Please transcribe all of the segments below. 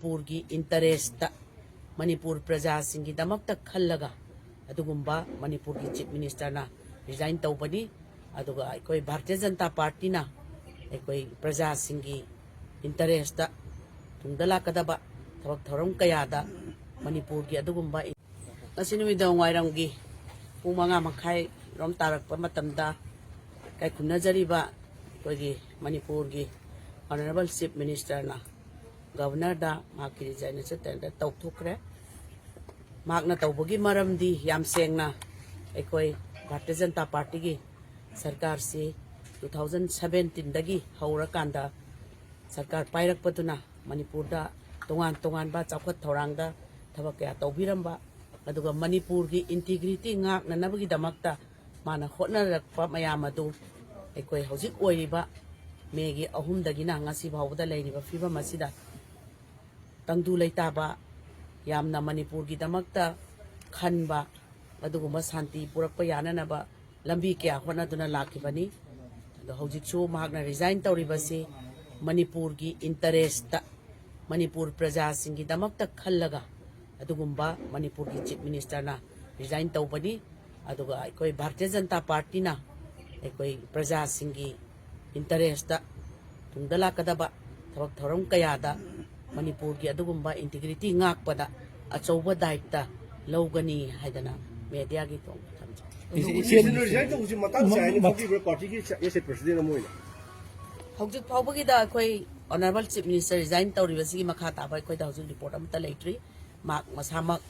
Manipur की interest Manipur प्रजा सिंगी दमकता खल्लगा अदुगुम्बा मणिपुर की चीफ मिनिस्टर ना रिजाइन तौबनी अदुगा कोई भारतीय जनता पार्टी ना कोई प्रजा सिंगी इंटरेस्ट तुंगदला कदबा थबक थौरम कयादा मणिपुर की अदुगुम्बा नसिनुमिदों वायरंगी पुंग मंगा मखाई रोम तारकपा मतमदा kai khunajariba koigi manipur gi honorable chief minister na governor da maki resignation tender tawthukre makna tawbagi maramdi yam sengna ekoi bharatiya janata party gi sarkar se 2017 dagi haura kanda sarkar pairak patuna manipur da tongan ba chawkhat thorang da thabak kya tawbiramba aduga manipur gi integrity ngak na nabagi damakta mana hotna rakpa mayam adu ekoi hojik oiriba megi ahum dagina ngasi bawda leiriba fiba masida tangdu leitaba yamna manipur gi damakta khanba aduguma santi purakpa yananaba lambi kya hona duna lakibani ado hojik chu magna resign tawribasi manipur gi interest manipur praja singi damakta khallaga adugumba manipur gi chief minister na resign tawbani aduga ekoi bharatiya janata party na ekoi praja singi interest tungdala kadaba thabak thoram kayada manipur gi adugumba integrity ngakpada achouba daita logani haidana media gi tong thamja hojik phawbagi da ekoi honorable chief minister resign tawribasi makha taba ekoi da hojik report amta leitri mak masamak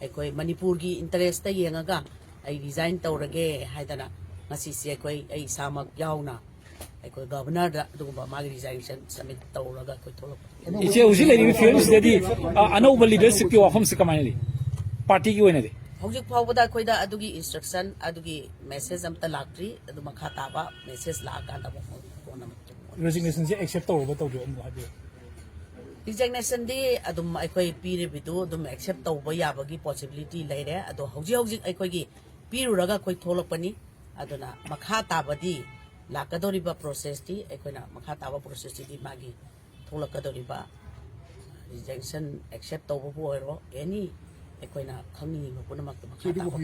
ekoi manipur gi interest ta yengaga ai resign tawrage haidana ngasi se koi ai samak yauna ai koi governor da dugumba magi resignation submit tawraga koi tholok iche usi leni fields dedi anova leadership ki wafam se kamai li party ki oina de hojik phawbada koi da adugi instruction adugi message amta laktri adu makha taba message la ka da resignation se accept tawba tawjo am habi resignation di adum ai koi pire bidu adum accept tawba yabagi possibility leire adu hojik ai koi gi piruraga koi tholok pani aduna makha tabadi lakadoriba process ti ekoina makha taba process ti magi tholakadoriba rejection accept tawbo ero any ekoina khangni mapuna makta makha taba